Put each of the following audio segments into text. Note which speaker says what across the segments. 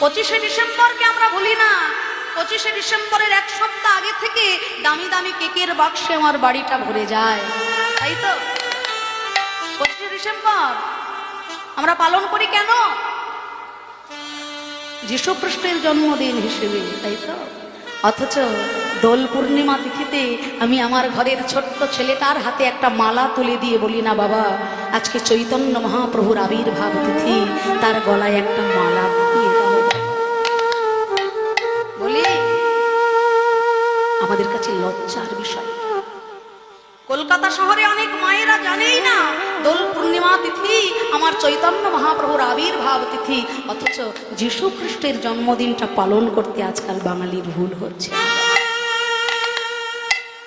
Speaker 1: 25শে ডিসেম্বরকে আমরা ভুলি না। 25শে ডিসেম্বরের এক সপ্তাহ আগে থেকে দামি দামি কেকের বাক্সে আমার বাড়িটা ভরে যায়, তাই তো? 25শে ডিসেম্বর আমরা পালন করি কেন? যীশু খ্রিস্টের জন্মদিন হিসেবে, তাই তো? অথচ দোল পূর্ণিমা তিথিতে আমি আমার ঘরের ছোট্ট ছেলেটার হাতে একটা মালা তুলে দিয়ে বলি না, বাবা আজকে চৈতন্য মহাপ্রভুর আবির্ভাব তিথি, তার গলায় একটা মালা দিয়ে দাও। বলি, আমাদের কাছে লজ্জার বিষয়। কলকাতা শহরে অনেক মায়েরা জানেই না দোল পূর্ণিমা তিথি আমার চৈতন্য মহাপ্রভুর আবির্ভাব তিথি, অথচ যীশু খ্রিস্টের জন্মদিনটা পালন করতে আজকাল বাঙালির ভুল হচ্ছে।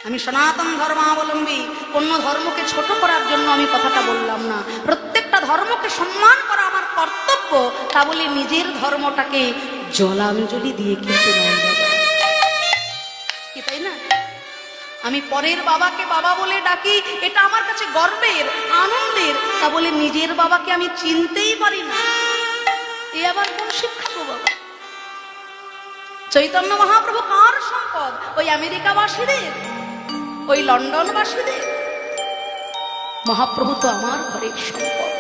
Speaker 1: আমি সনাতন ধর্মাবলম্বী, অন্য ধর্মকে ছোট করার জন্য আমি কথাটা বললাম না। প্রত্যেকটা ধর্মকে সম্মান করা আমার কর্তব্য, তা বলে নিজের ধর্মটাকে জলাঞ্জলি দিয়ে কিন্তু নয়, কি তাই না? আমি পরের বাবাকে বাবা বলে ডাকি, এটা আমার কাছে গর্বের, আনন্দের, তা বলে নিজের বাবাকে আমি চিনতেই পারি না। এ আবার কোন শিক্ষা গো বাবা? চৈতন্য মহাপ্রভু কার সম্পদ? ওই আমেরিকাবাসীদের, ওই লন্ডনবাসীদের? মহাপ্রভু তো আমার ঘরের সম্পদ।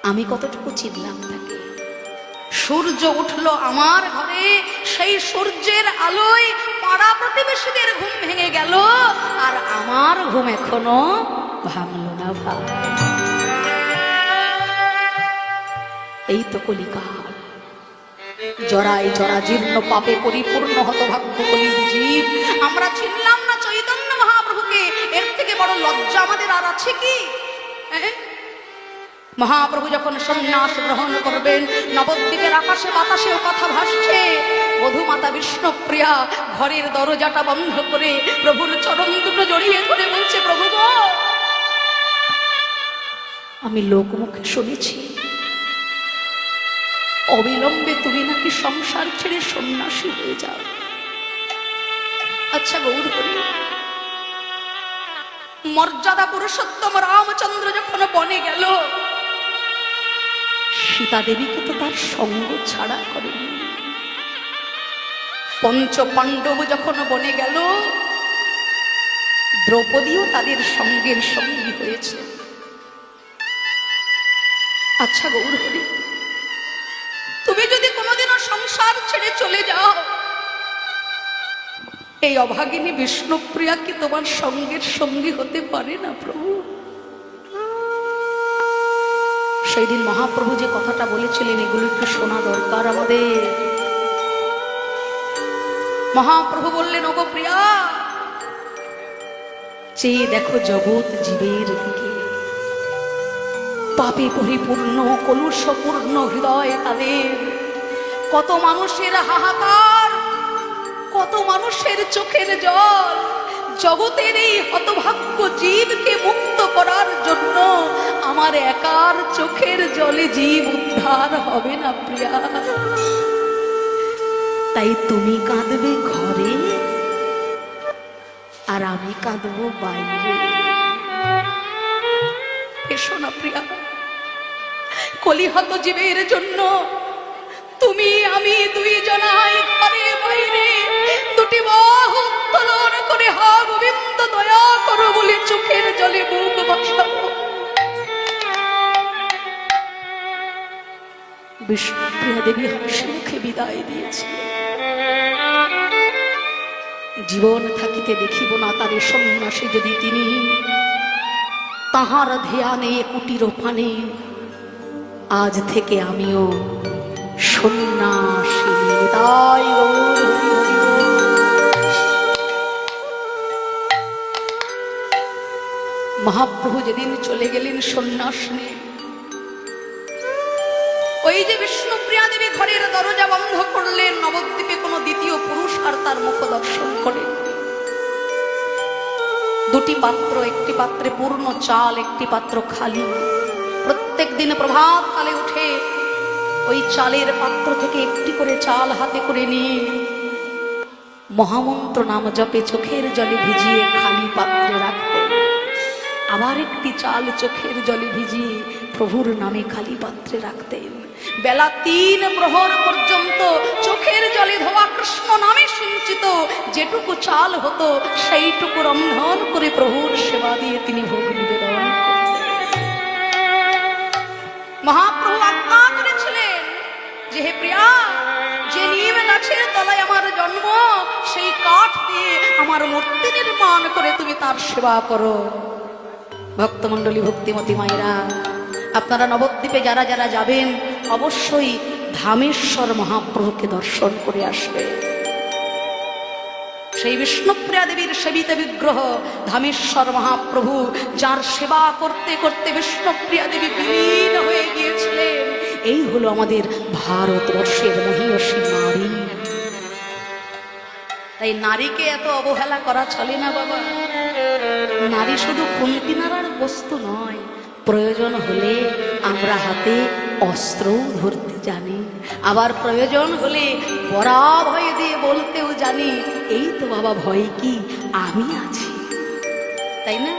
Speaker 1: আমি কতটুকু চিনলাম তাকে? সূর্য উঠলো আমার ঘরে, সেই সূর্যের আলোয় পাড়া প্রতিবেশীদের ঘুম ভেঙে গেল, আর আমার ঘুম এখনো ভাঙলো না ভাই। এই তো কলিকাল, জরায় জরা জীর্ণ পাপে পরিপূর্ণ হতভাগ্য কলির জীব। আমরা চিনলাম না চৈতন্য মহাপ্রভুকে। এর থেকে বড় লজ্জা আমাদের আর আছে কি? মহাপ্রভু যখন সন্ন্যাস গ্রহণ করবেন, নবদ্বীপের আকাশে বাতাসেও কথা ভাসছে। বধূমাতা বিষ্ণুপ্রিয়া ঘরের দরজাটা বন্ধ করে প্রভুর চরণ দুটো জড়িয়ে ধরে বলছে, প্রভু গো, আমি লোকমুখে শুনেছি অবিলম্বে তুমি নাকি সংসার ছেড়ে সন্ন্যাসী হয়ে যাও। আচ্ছা গৌর হরি, মর্যাদা পুরুষোত্তম রামচন্দ্র যখন বনে গেল, সীতা দেবীকে তো তার সঙ্গ ছাড়া করেনি। পঞ্চ পাণ্ডব যখন বনে গেল, দ্রৌপদীও তাদের সঙ্গের সঙ্গী হয়েছে। আচ্ছা গৌর হরি, তুমি যদি কোনোদিনও সংসার ছেড়ে চলে যাও, এই অভাগিনী বিষ্ণুপ্রিয়া কি তোমার সঙ্গের সঙ্গী হতে পারে না প্রভু? সেই দিন মহাপ্রভু যে কথাটা বলেছিলেন, এগুলো একটু শোনা দরকার আমাদের। মহাপ্রভু বললেন, ওগো প্রিয়া, চেয়ে দেখো জগৎ জীবের দিকে, পাপে পরিপূর্ণ কলুষপূর্ণ হৃদয় তাদের। কত মানুষের হাহাকার, কত মানুষের চোখের জল। জগতের এই হতভাগ্য জীবকে মুক্ত করার জন্য আমার একার চোখের জলে জীব উদ্ধার হবে না প্রিয়া। তাই তুমি কাঁদবে ঘরে, আর আমি কাঁদবো বাইরে। এসো না প্রিয়া, কলিহত জীবের জন্য তুমি আমি দুই জনাই ঘরে বাইরে দুটি বাহু উত্তোলন করে হা গোবিন্দ দয়া করো বলে চোখের জলে বুক ভাসাবো। বিষ্ণুপ্রিয়া দেবী হাসি মুখে বিদায় দিয়েছে। জীবন থাকিতে দেখিব না তারে সন্ন্যাসী যদি তিনি, তাহার ধ্যানে কুটির পানে আজ থেকে আমিও সন্ন্যাসী। তাই মহাপ্রভু যেদিন চলে গেলেন সন্ন্যাস নিয়ে, ওই যে বিষ্ণুপ্রিয়া দেবী ঘরের দরজা বন্ধ করলেন, নবদ্বীপে কোনো দ্বিতীয় পুরুষ আর তার মুখ দর্শন করেন। দুটি পাত্র, একটি পাত্রে পূর্ণ চাল, একটি পাত্র খালি। প্রত্যেক দিন প্রভাত কালে উঠে ওই চালের পাত্র থেকে একটি করে চাল হাতে করে নিয়ে মহামন্ত্র নাম জপে চোখের জলে ভিজিয়ে খালি পাত্রে রাখতেন। আবার একটি চাল চোখের জলে ভিজিয়ে প্রভুর নামে খালি পাত্রে রাখতেন। বেলা 3 প্রহর কৃষ্ণ নামে সিঞ্চিত যেটুকু চাল হতো সেইটুকু রন্ধন করে প্রভুর সেবা দিয়ে তিনি ভোগ নিবেদন করতেন। মহাপ্রভু আজ্ঞা করেছিলেন যে হে প্রিয়া, যে নিম গাছের তলায় আমার জন্ম, সেই কাঠ দিয়ে আমার মূর্তি নির্মাণ করে তুমি তার সেবা করো। ভক্তমণ্ডলী, ভক্তিমতী মায়েরা, আপনারা নবদ্বীপে যারা যারা যাবেন অবশ্যই ধামেশ্বর মহাপ্রভুকে দর্শন করে আসবে। সেই বিষ্ণুপ্রিয়া দেবীর সেবিত বিগ্রহ ধামেশ্বর মহাপ্রভু, যার সেবা করতে করতে বিষ্ণুপ্রিয়া দেবী বিলীন হয়ে গিয়েছিলেন। এই হলো আমাদের ভারতবর্ষের মহিয়সী নারী। তাই নারীকে এত অবহেলা করা চলে না বাবা। নারী শুধু খুন্তি নাড়ার বস্তু নয়, প্রয়োজন হলে আমরা হাতে অস্ত্রও ধরতে জানি, আবার প্রয়োজন হলে বড়া ভয় দিয়ে বলতেও জানি, এই তো বাবা ভয় কি, আমি আছি। তাই না?